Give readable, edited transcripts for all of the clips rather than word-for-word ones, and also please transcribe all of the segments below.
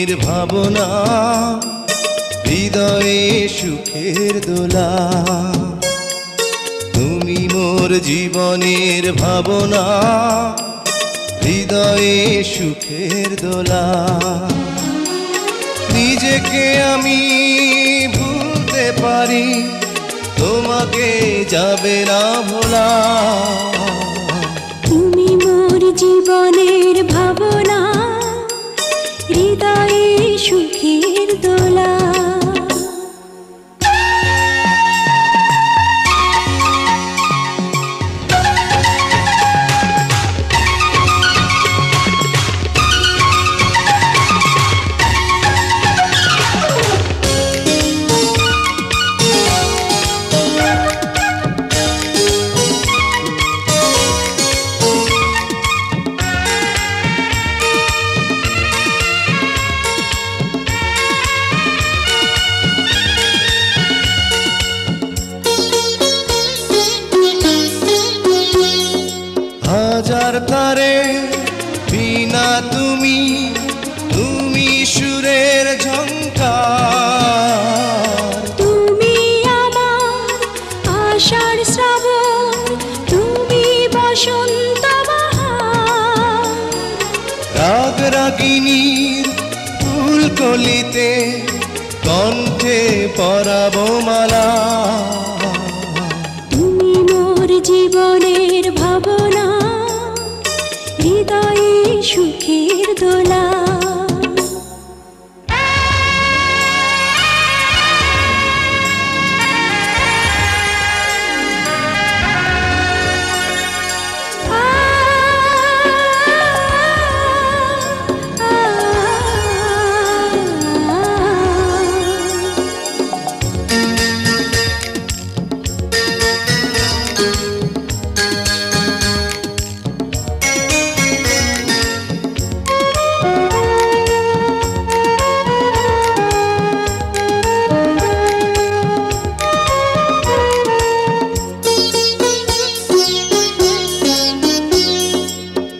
জীবনের ভাবনা, হৃদয়ে সুখের দোলা। তুমি মোর জীবনের ভাবনা, হৃদয়ে সুখের দোলা। নিজেকে আমি ভুলতে পারি, তোমাকে যাবে না ভোলা। তুমি মোর জীবনের ভাবনা, হৃদয়ে সুখের দোলা। হাজার তারে বিনা তুমি, তুমি সুরের ঝংকার। তুমি আমার আষাঢ় শ্রাবণ, তুমি বসন্ত বাহার। রাগ রাগিনীর ফুলকলিতে কণ্ঠে পরাবো মালা। তুমি মোর জীবনের ভাবনা, হৃদয়ে সুখের দোলা।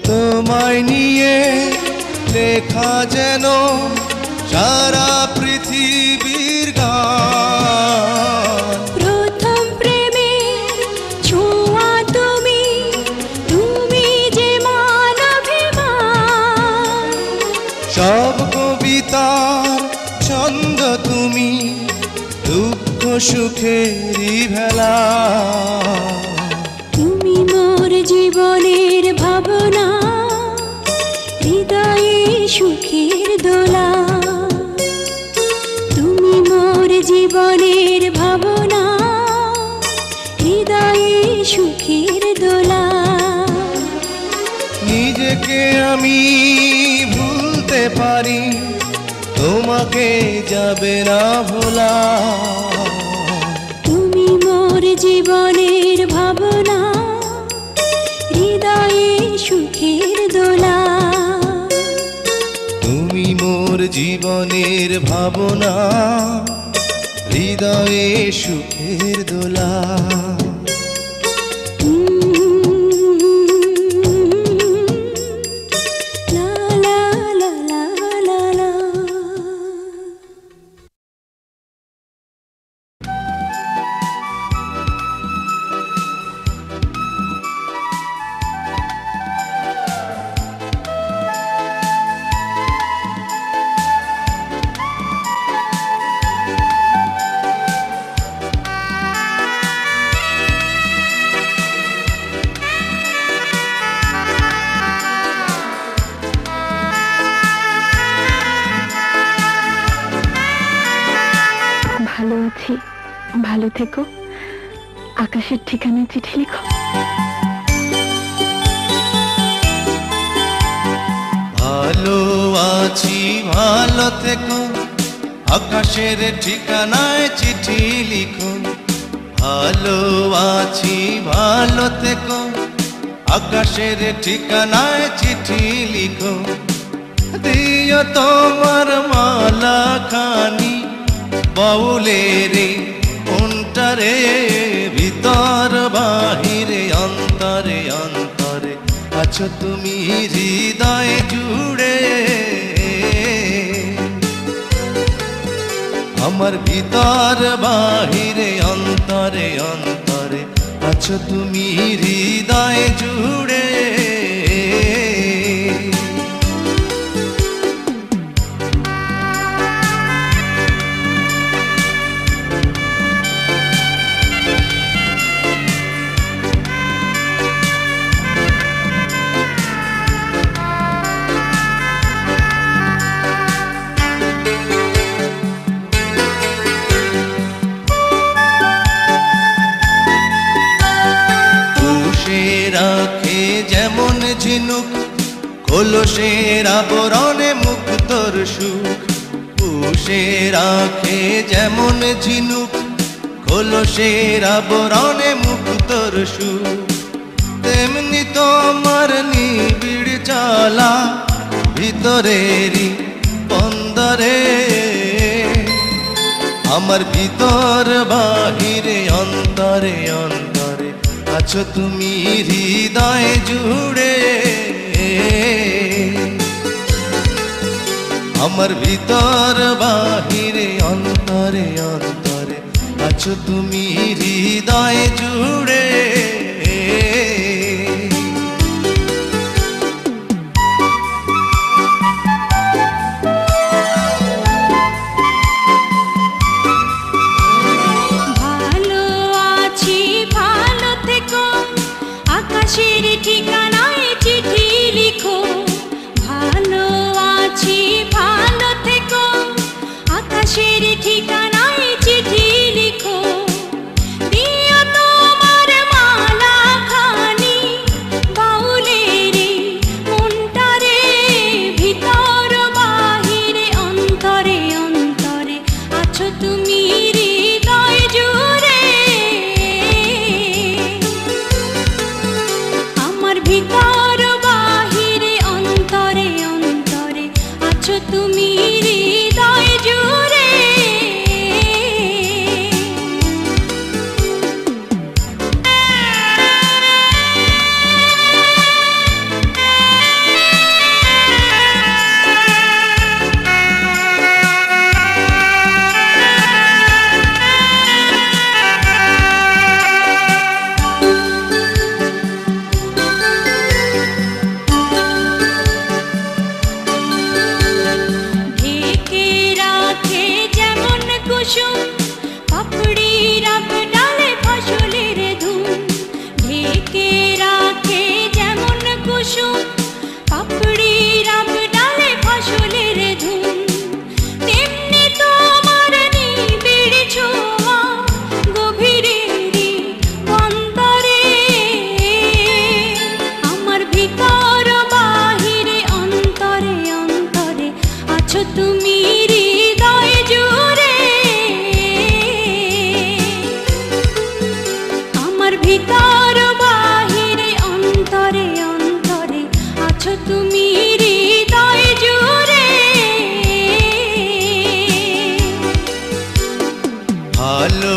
তোমায় নিয়ে লেখা যেন সারা পৃথিবীর গান। প্রথম প্রেমের ছোঁয়া তুমি, তুমি যে মানবিমান। সব কবিতার ছন্দ তুমি, দুঃখ সুখেরই ভেলা। তুমি মোর জীবনের ভাবনা, হৃদয়ে সুখের দোলা। তুমি মোর জীবনের ভাবনা, হৃদয়ে সুখের দোলা। নিজেকে আমি ভুলতে পারি, তোমাকে যাবে না ভোলা। তুমি মোর জীবনের ভাবনা, হৃদয়ে সুখের দোলা। তুমি মোর জীবনের ভাবনা, হৃদয়ে সুখের দোলা। লা লা লা লা লা লা। ভালো আছি, ভালো থেকো। আকাশের ঠিকানায় চিঠি লিখো। ভালো আছি, ভালো থেকো, আকাশের ঠিকানায় চিঠি লিখো। ভালো আছি, ভালো থেকো, আকাশের ঠিকানায় চিঠি লিখো। দিও তোমার মালা খানি বাউলের অন্তরে, ভিতর বাহিরে অন্তরে অন্তরে আছো তুমি হৃদয় জুড়ে। আমার ভিতর বাহিরে অন্তরে অন্তরে আছো তুমি হৃদয় জুড়ে। রাখে যেমন ঝিনুক কলসের আবরণে মুক্তর সুখ। পুষে রাখে যেমন ঝিনুক কলসের আবরণে মুক্তর সুখ। তেমনি তোমার নিবিড় চলা ভিতরেরই বন্দরে। আমার ভিতর বাহিরে অন্তরে অন্তরে আছো তুমি হৃদয় জুড়ে। আমার ভিতর বাহিরে অন্তরে অন্তরে আছো তুমি হৃদয় জুড়ে। আকাশের ঠিকানায় চিঠি লিখো, ভালো আছি ভালো থেকো। আকাশের ঠিকানায় চিঠি লিখো, দিও তোমার মালা খানি বাউলের মনটারে। ভিতর বাহিরে অন্তরে অন্তরে আছো তুমি হৃদয় জুড়ে। ভিতর বাহিরে অন্তরে অন্তরে আছো তুমি হৃদয় জুড়ে। পাপড়ি রাব ডালে ফসলের ধুম, ঢেকে রাখে যেমন কুসুম। পাপড়ি রাব ডালে ফসলের ধুম, তেমনি তোমার নিবিড় ছোঁয়া গভীরেরই অন্তরে। আমার ভিতর বাহিরে অন্তরে অন্তরে আছো তুমি হৃদয় জুড়ে। ভিতর বাহিরে অন্তরে অন্তরে আছো তুমি হৃদয় জুড়ে। ভালো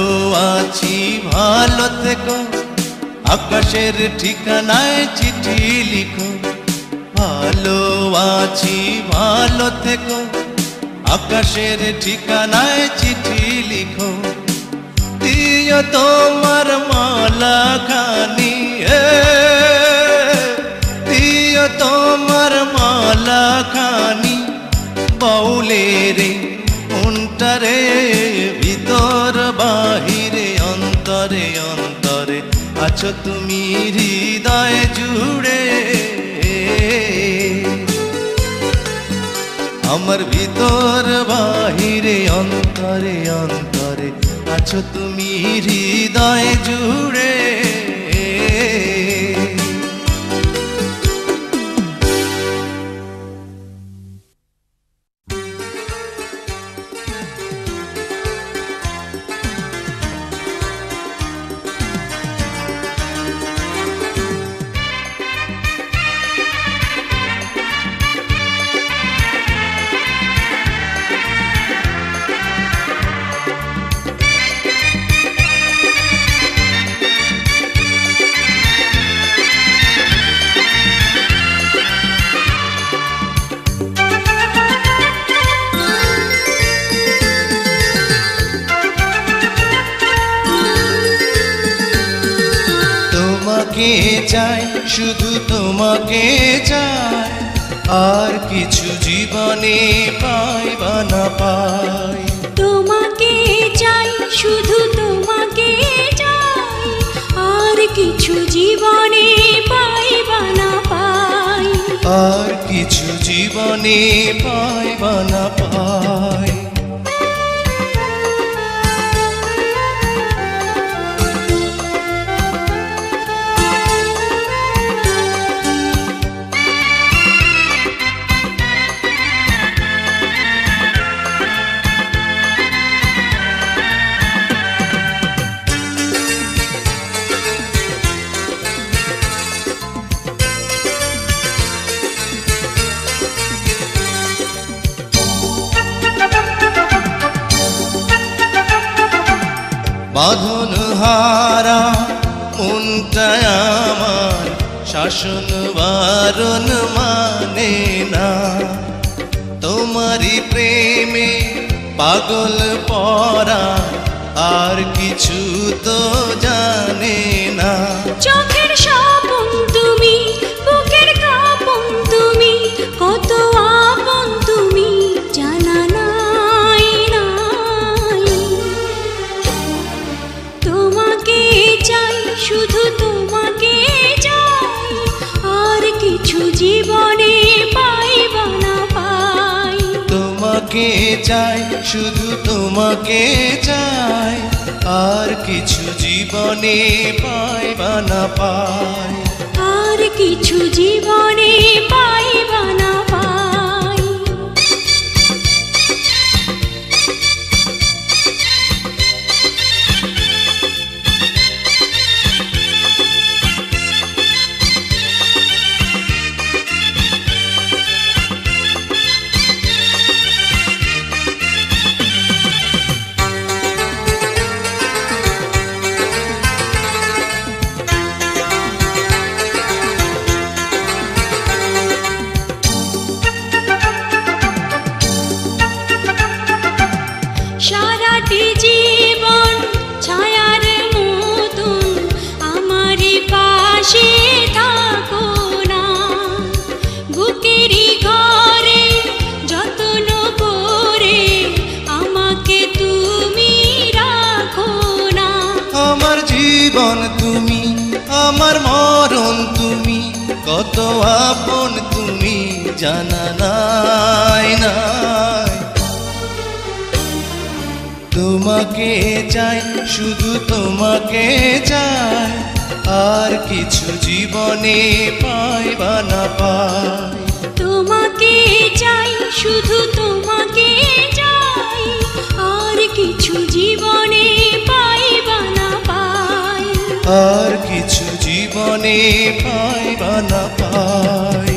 আছি ভালো থেকো, আকাশের ঠিকানায় চিঠি লিখো। ভালো আছি ভালো থেকো, আকাশের ঠিকানায় চিঠি লিখো। দিও তোমার মালা খানি, দিও তোমার মালা খানি বাউলের মনটারে। ভিতর বাহিরে অন্তরে অন্তরে আছো তুমি হৃদয় জুড়ে। আমার ভিতর বাহিরে অন্তরে অন্তরে আছো তুমি হৃদয় জুড়ে। তোমাকে চাই, শুধু তোমাকে চাই, আর কিছু জীবনে পাই বা না পাই। তোমাকে চাই, শুধু তোমাকে চাই, আর কিছু জীবনে পাই বা না পাই। আর কিছু জীবনে পাই বা না পাই। বাঁধন হারা মনটা আমার শাসন বারণ মানে না, তোমারই প্রেমে পাগল পরা আর কিছু তো জানে না। চোখের স্বপন তুমি, বুকের কাঁপন তুমি, কত আপন তুমি জানা নাই নাই। তোমাকে চাই, শুধু তোমাকে চাই, আর কিছু জীবনে পাই বা না পাই। তোমাকে চাই, শুধু তোমাকে চাই, আর কিছু জীবনে পাই বা না পাই। আর কিছু জীবনে পাই বা না পাই। সারাটি জীবন ছায়ার মতন আমারই পাশে থাকো না, বুকেরই ঘরে যত্ন করে আমাকে তুমি রাখো না। আমার জীবন তুমি, আমার মরণ তুমি, কত আপন তুমি জানা নাই নাই। তোমাকে চাই, শুধু তোমাকে চাই, আর কিছু জীবনে পাই বা না পাই। তোমাকে চাই, শুধু তোমাকে চাই, আর কিছু জীবনে পাই বা না পাই। আর কিছু জীবনে পাই বা না পাই।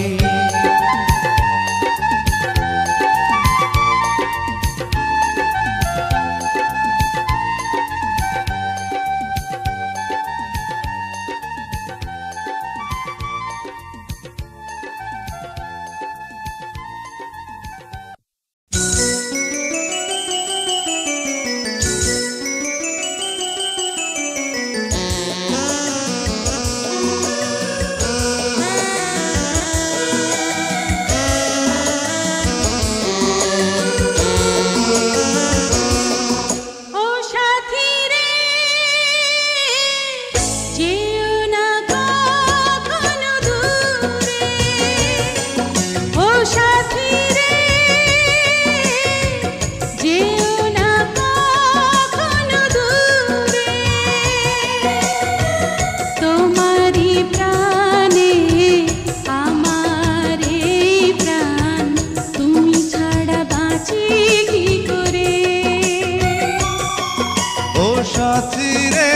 সাথী রে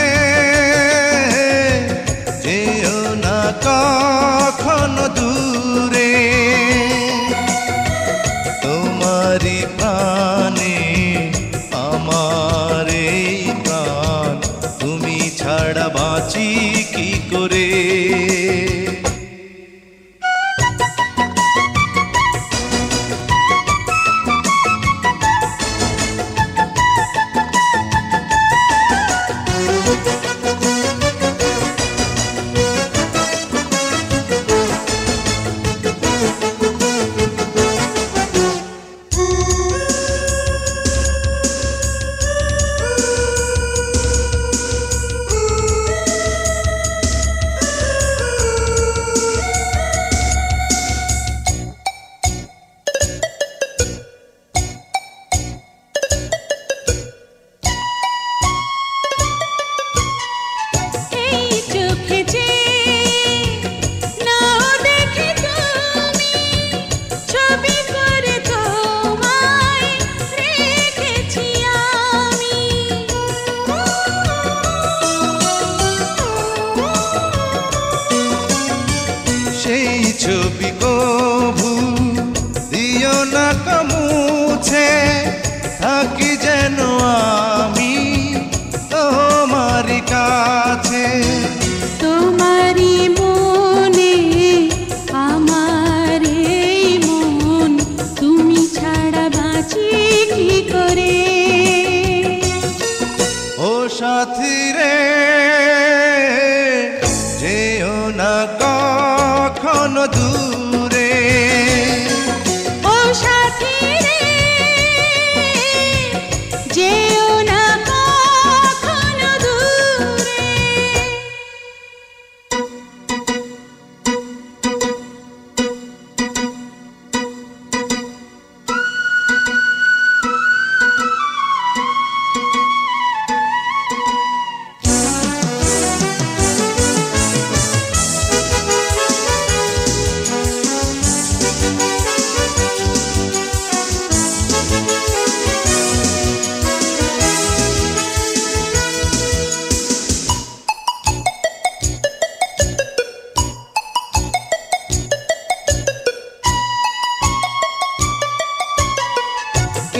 যেও না কখনো দূরে, তোমারই প্রাণে আমার এই প্রাণ, তুমি ছাড়া বাঁচি কি করে। সাথী রে যেও না কখনো দূরে ও সাথী রে যেও না কখনো দূরে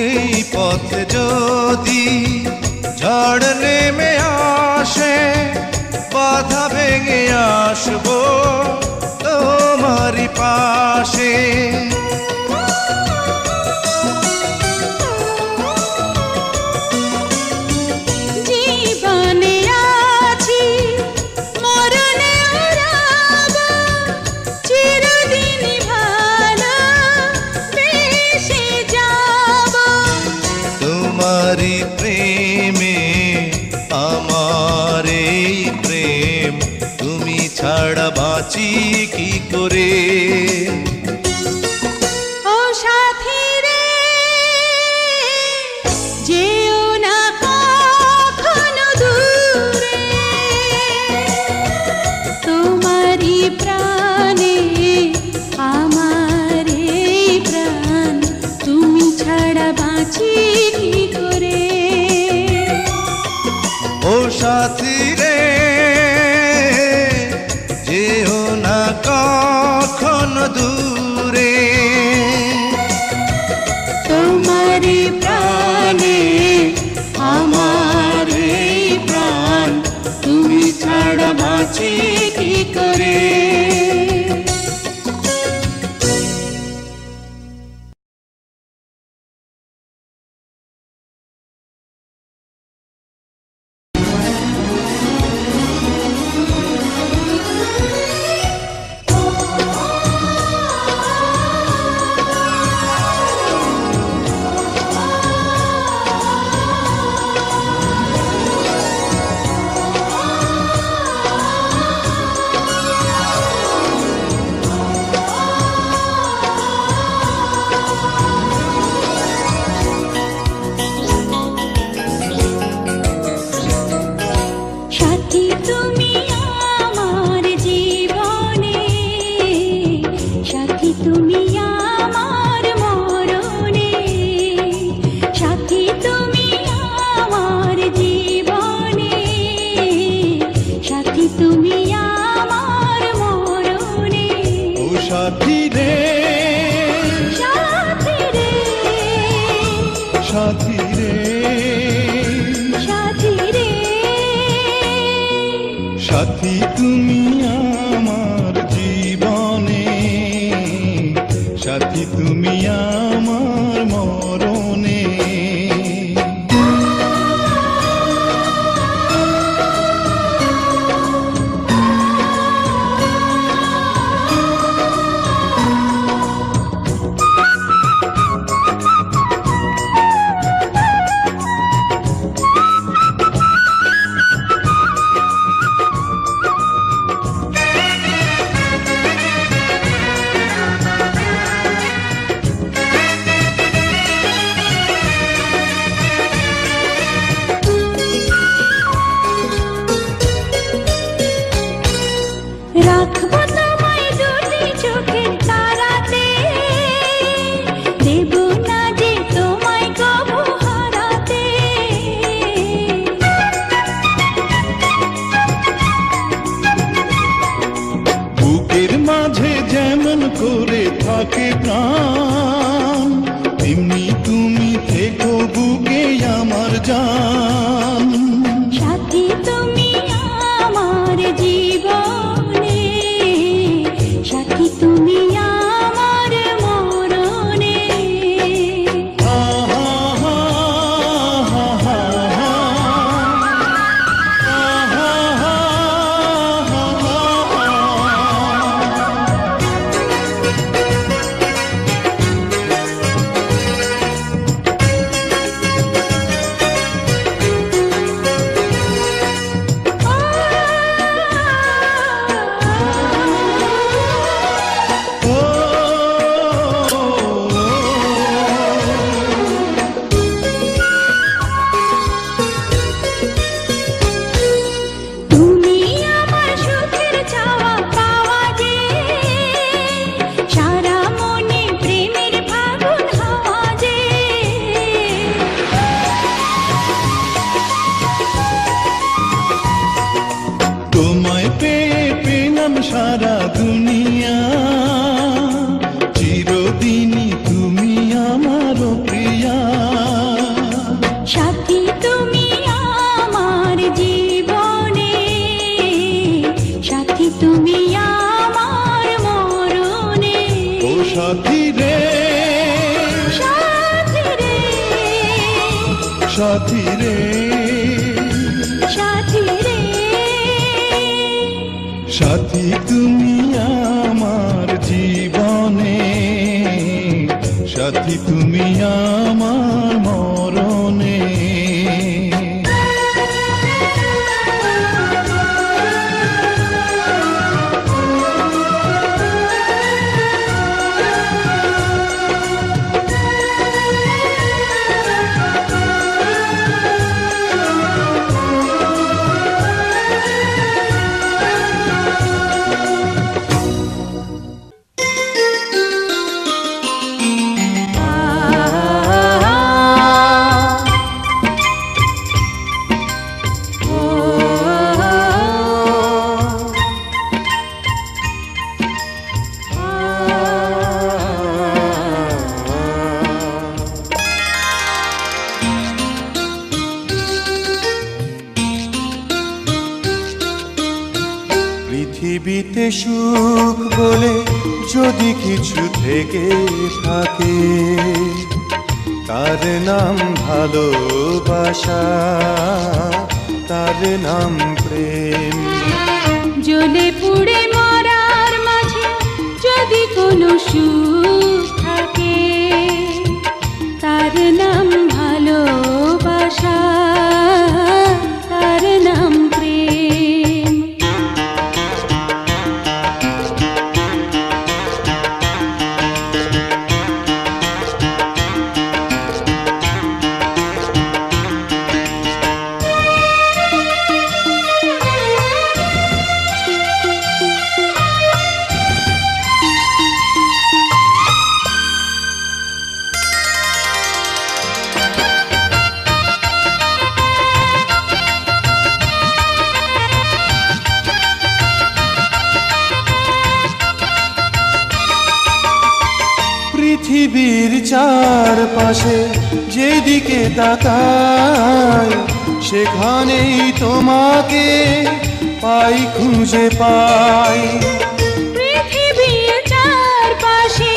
এই পথে যদি ঝড় নেমে আসে বাধা ভেঙে আসবো তোমারই পাশে জীবনে আছি মরণে রব চিরদিনই ভালো বেশে যাব তোমারই প্রেমে আমার এই প্রেম তুমি ছাড়া বাঁচি কি করে ও সাথী রে যেও না কখনো দূরে তোমারই প্রাণে আমার এই প্রাণ তুমি ছাড়া বাঁচি কি করে ও সাথী রে যেও না কখনো দূরে তোমারই প্রাণে আমার এই প্রাণ তুমি ছাড়া বাঁচি কি করে সাথী তুমি আমার জীবনে সাথী তুমি আমার মরণে সাথী তুমি আমার জীবনে সাথী তুমি আমার মরণে ও সাথী রে সাথী রে সাথী রে সাথী রে সাথী তুমি আমার জীবনে সাথী তুমি আমার মরণে সারা দুনিয়া, চিরদিনই তুমি আমার প্রিয়া। সাথী তুমি আমার জীবনে, সাথী তুমি আমার মরণে। ও সাথী রে, সাথী রে, সাথী রে, সাথী রে, সাথী তুমি আমার জীবনে, সাথী তুমি আমার মরণে। পৃথিবীতে সুখ বলে যদি কিছু থেকে থাকে, তার নাম ভালোবাসা, তার নাম প্রেম। জ্বলে পুড়ে মরার মাঝে যদি কোনো সুখ থাকে, তার নাম ভালোবাসা, তার নাম প্রেম। পৃথিবীর চারপাশে যেদিকে তাকাই, সেখানেই তোমাকে পাই, খুঁজে পাই। পৃথিবীর চারপাশে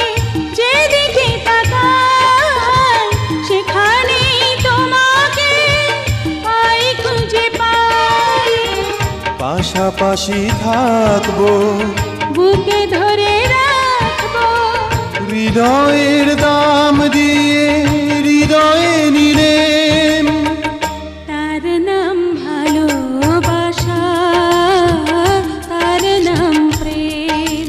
যেদিকে তাকাই, সেখানেই তোমাকে পাই, খুঁজে পাই। পাশাপাশি থাকবো, বুকে ধরে রাখবো, হৃদয়ের দাম দিয়ে হৃদয়ে নিলেম। তার নাম ভালোবাসা, তার নাম প্রেম।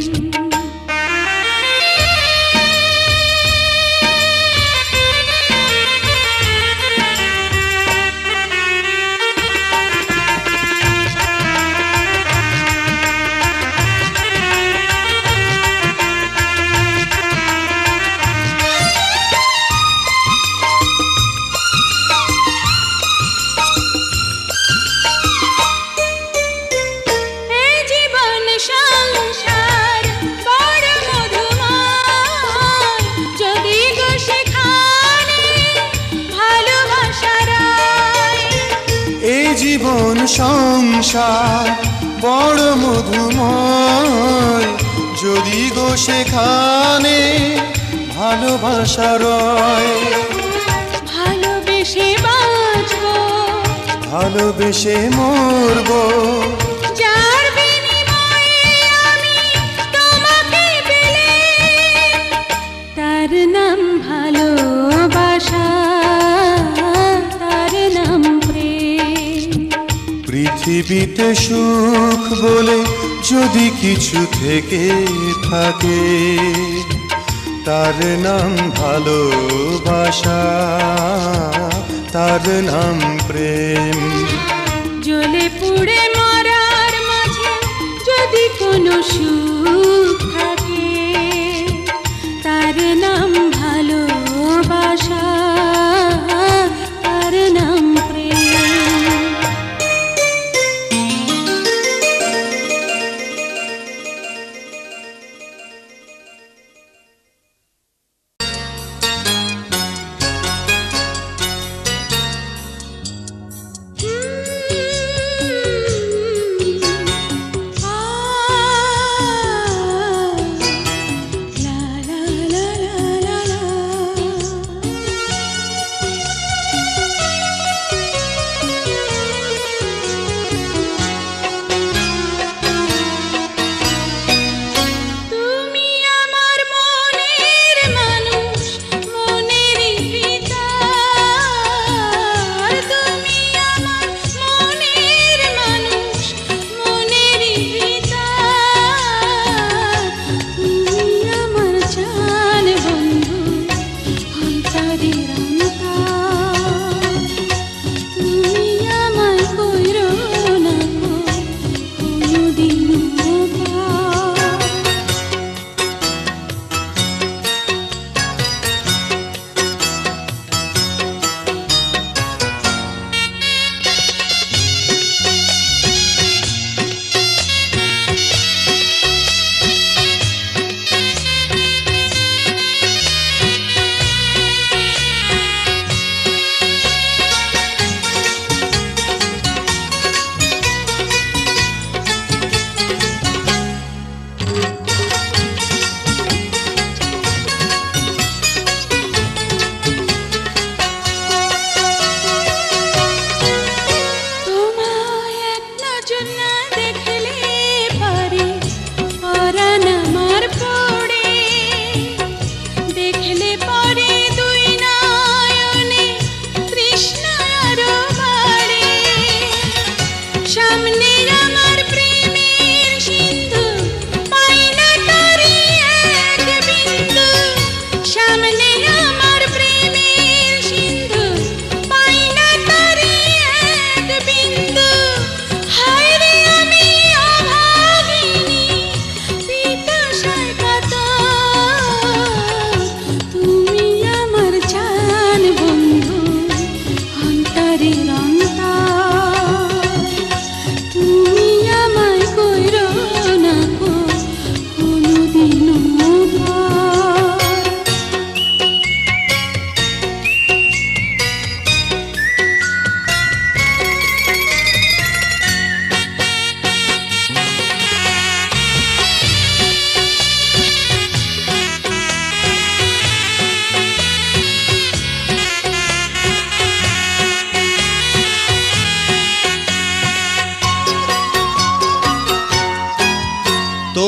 জীবন সংসার বড় মধুময়, যদি গো সেখানে ভালোবাসা রয়। ভালোবেসে বাঁচবো, ভালোবেসে মরবো, যার বিনিময়ে আমি তোমাকে পেলে, তার নাম ভালোবাসা, তার নাম প্রেম। পৃথিবীতে সুখ বলে যদি কিছু থেকে থাকে, তার নাম ভালোবাসা, তার নাম প্রেম। জ্বলে পুড়ে মরার মাঝে যদি কোনো সুখ থাকে, তার নাম ভালোবাসা, তার নাম প্রেম।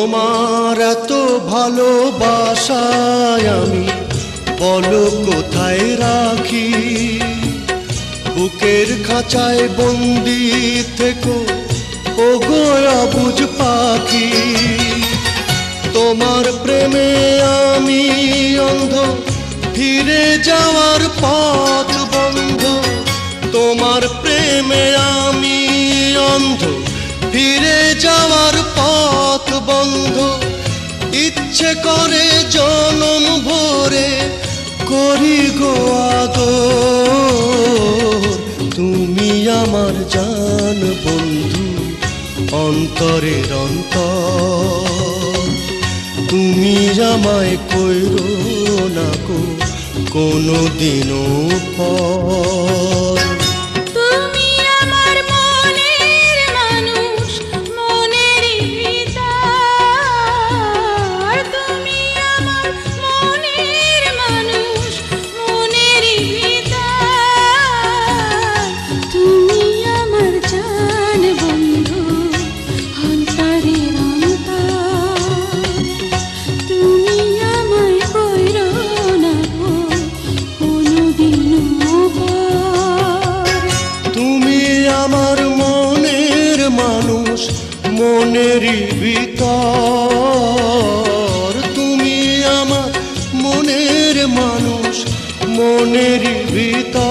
তোমার এত ভালোবাসায় আমি বলো কোথায় রাখি, বুকের খাঁচায় বন্দি থেকো ও গোয়া বুঝ পাখি। তোমার প্রেমে আমি অন্ধ, ফিরে যাওয়ার পথ বন্ধ। তোমার প্রেমে আমি অন্ধ, ফিরে যাওয়ার পথ বন্ধ। ইচ্ছে করে জনম ভরে করি গো আদর। তুমি আমার জান বন্ধু, অন্তরের অন্তর। তুমি আমায় কইরো না গো কোনো দিনও পর। তুমি আমার মনের মানুষ, মনের ভিতর। তুমি আমার মনের মানুষ, মনের ভিতর। তুমি আমার জান বন্ধু, অন্তরের অন্তর। তুমি আমায় কইরো না গো কোনোদিনও পর। তুমি আমার মনের মানুষ, মনেরই ভিতর। তুমি আমার মনের মানুষ, মনেরই ভিতর।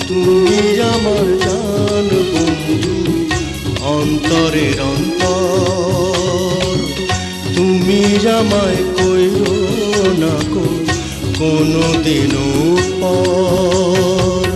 তুমি আমার জান বন্ধু, অন্তরের অন্তর। তুমি আমায় কইরো না গো কোনো দিনও পর।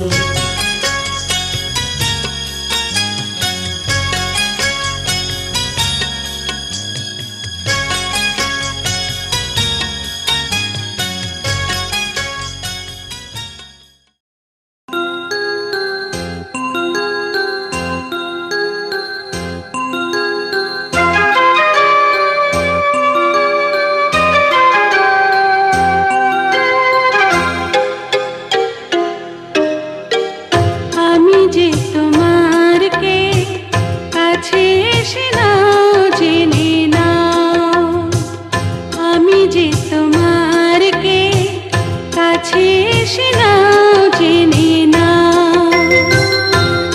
আমি যে তোমার কে কাছে এসে নাও জেনে নাও। আমি যে তোমার কে কাছে এসে নাও জেনে নাও।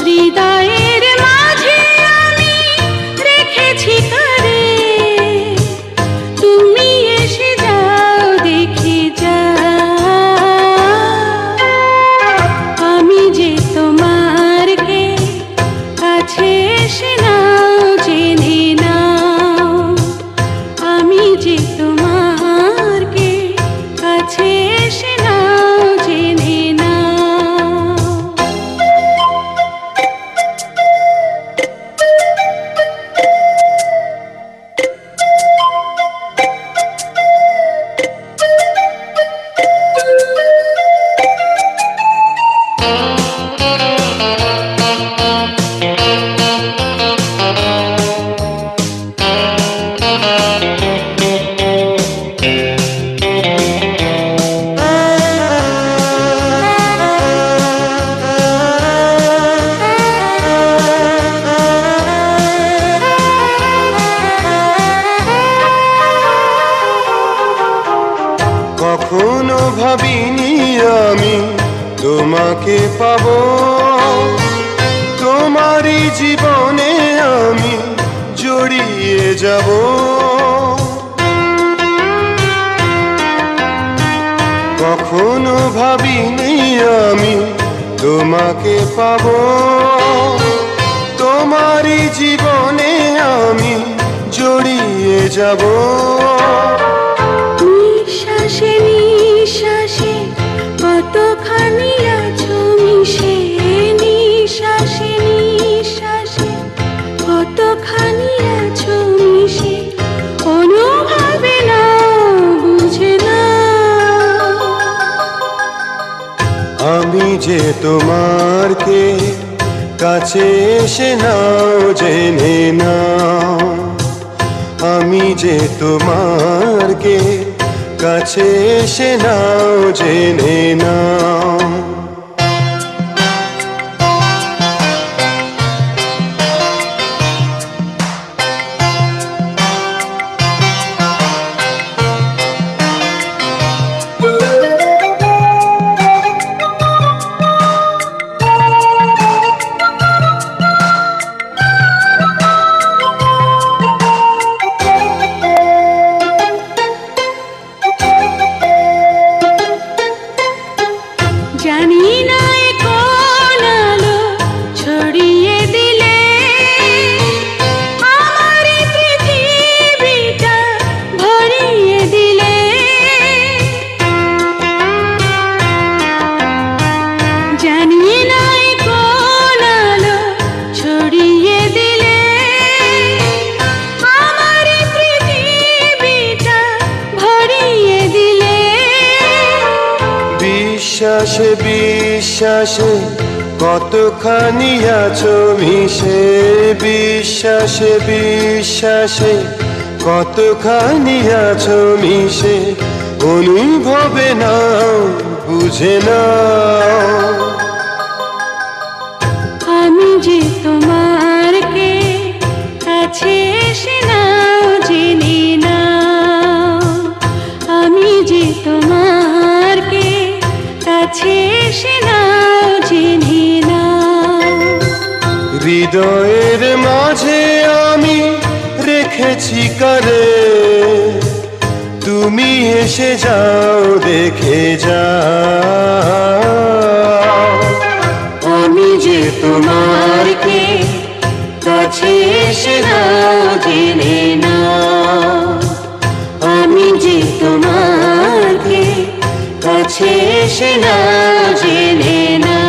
হৃদয়ের মাঝে আমি রেখেছি কারে, তুমি এসে যাও দেখে যাও। আমি যে তোমার কে কাছে এসে নাও জেনে নাও। আমি যে তোমার কে কাছে এসে নাও জেনে নাও। কখনো ভাবিনি আমি তোমাকে পাবো, তোমারই জীবনে আমি জড়িয়ে যাব। কখনো ভাবিনি আমি তোমাকে পাবো, তোমারই জীবনে আমি জড়িয়ে যাব। নিঃশ্বাসে নিঃশ্বাসে কতখানি আছো মিশে। নিঃশ্বাসে নিঃশ্বাসে কতখানি আছো মিশে। অনুভবে না বুঝে না। আমি যে তোমার কে কাছে এসে নাও জেনে নাও। আমি যে তোমার কে কাছে এসে নাও জেনে নাও। বিশ্বাসে বিশ্বাসে কতখানি আছো মিশে, বিশ্বাসে বিশ্বাসে কতখানি আছো মিশে, অনুভবে নাও বুঝে নাও। আমি যে তোমার কে কাছে এসে নাও জেনে নাও, আমি যে তোমার কে কাছে এসে নাও জেনে নাও। হৃদয়ের মাঝে আমি রেখেছি কারে, তুমি এসে যাও দেখে যাও। আমি যে তোমার কে কাছে এসে নাও জেনে নাও, আমি যে তোমার কে কাছে এসে নাও জেনে নাও।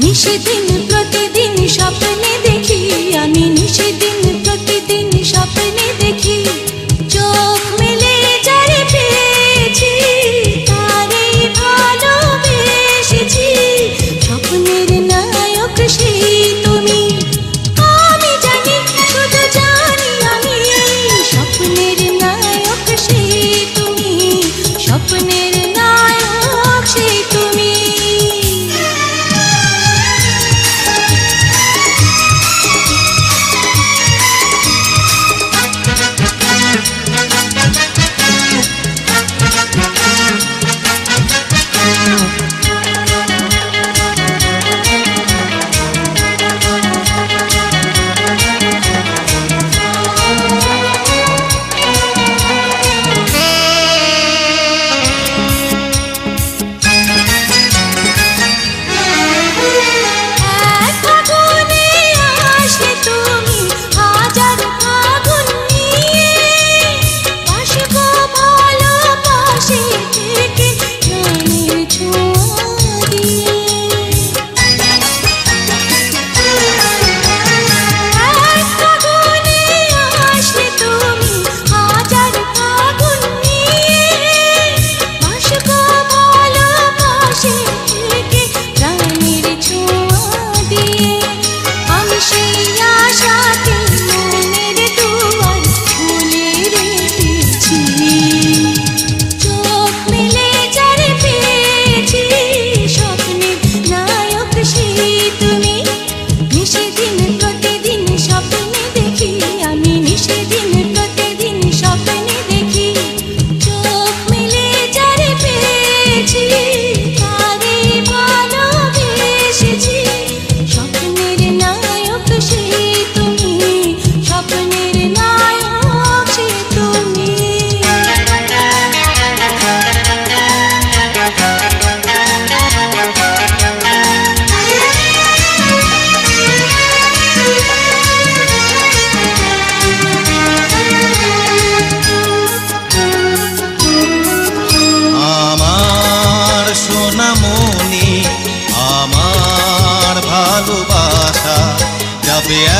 নিশিদিন প্রতিদিন স্বপ্নে দেখি, আমি নিশিদিন প্রতিদিন স্বপ্নে দেখি, চোখ মেলে যারে পেয়েছি তারে ভালোবেসেছি। স্বপ্নের নায়ক সেই তুমি, আমি জানি শুধু জানি আমি, স্বপ্নের নায়ক সেই তুমি, স্বপ্নের নায়ক সেই তুমি।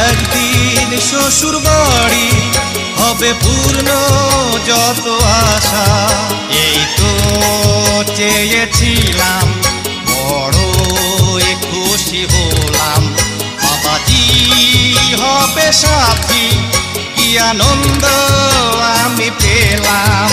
একদিন শ্বশুর বাড়ি হবে পূর্ণ যত আশা, এই তো চেয়েছিলাম বড় খুশি হলাম, বাবাজি হবে সাথী কি আনন্দ আমি পেলাম।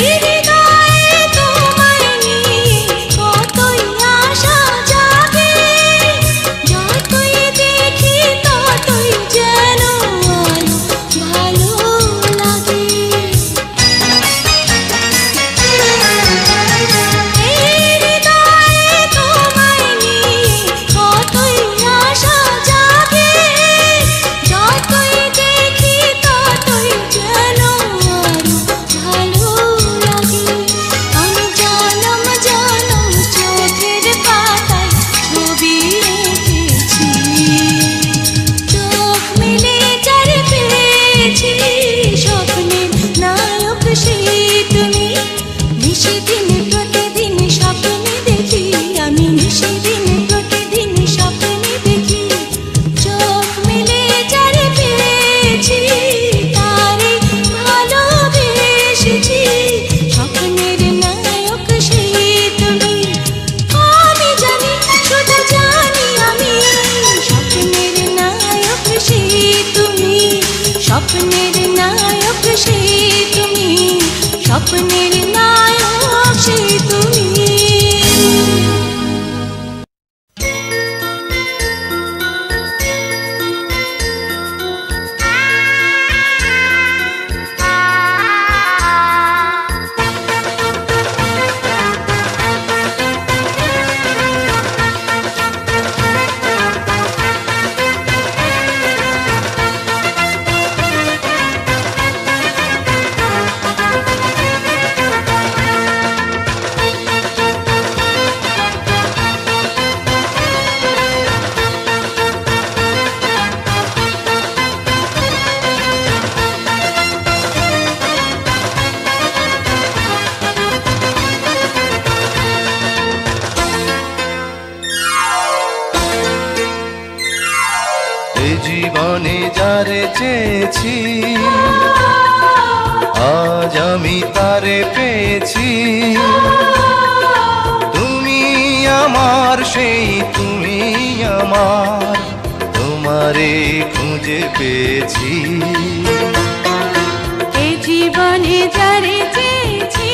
হৃদয়ে তোমায় নিয়ে কতই জীবনে যারে চেয়েছি আজ আমি তারে পেয়েছি। তুমি আমার সেই তুমি আমার, তোমারে খুঁজে পেয়েছি। এ জীবনে যারে চেয়েছি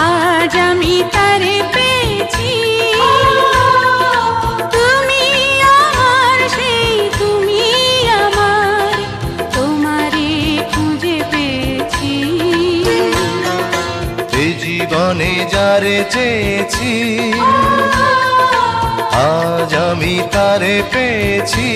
আজ আমি তারে পেয়েছি। তুমি আমার সেই তুমি আমার, তোমারে খুঁজে পেয়েছি। এ জীবনে যারে চেয়েছি আজ আমি তারে পেয়েছি।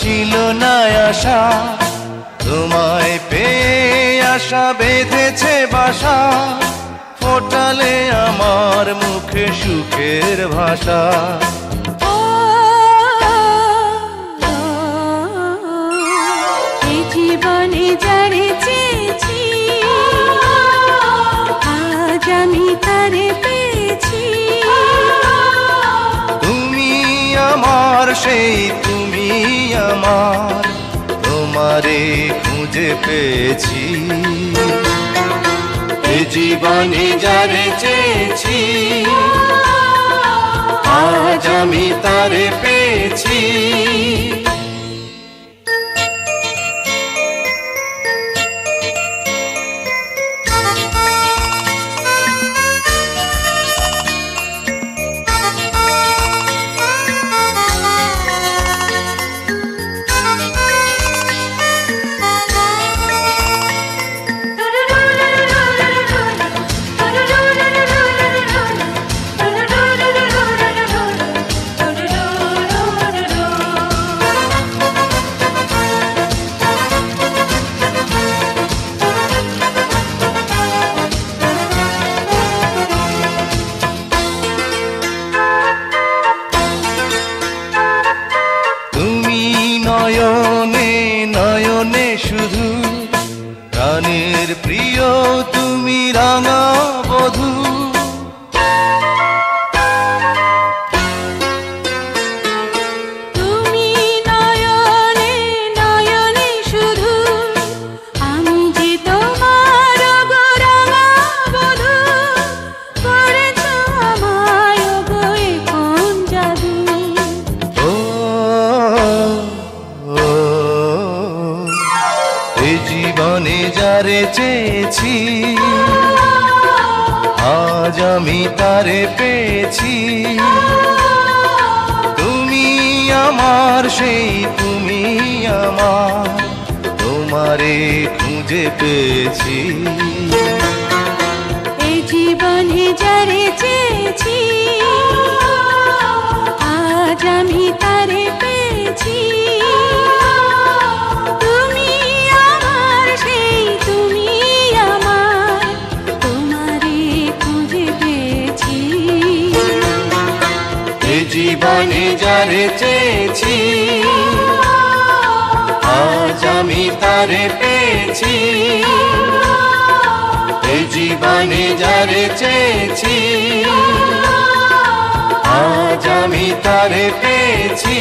ছিল না আশা, তোমায় পেয়ে আশা বেঁধেছে বাসা, ফোটালে আমার মুখে সুখের ভাষা। এই জীবনে যারে চেয়েছি আজ আমি তারে পেয়েছি। তুমি আমার সেই তুমি আমার, তোমারে খুঁজে পেয়েছি। এ জীবনে যারে চেয়েছি আজ আমি তারে পেয়েছি। নয়নে নয়নে শুধু প্রাণের প্রিয় তুমি রাঙা বধূ। তুমি নয়নে নয়নে শুধু, আমি যে তোমার গো রাঙা বধূ। করেছ আমায় গো এ কোন জাদু। জীবনে যারে চেয়েছি আজ আমি তারে পেয়েছি। তুমি আমার সেই তুমি আমার, তোমারে খুঁজে পেয়েছি। এই জীবনে যারে চেয়েছি আজ আমি তারে পেয়েছি। জীবনে যারে চেয়েছি আজ আমি তারে পেয়েছি। এই জীবনে যারে চেয়েছি আজ আমি তারে পেয়েছি।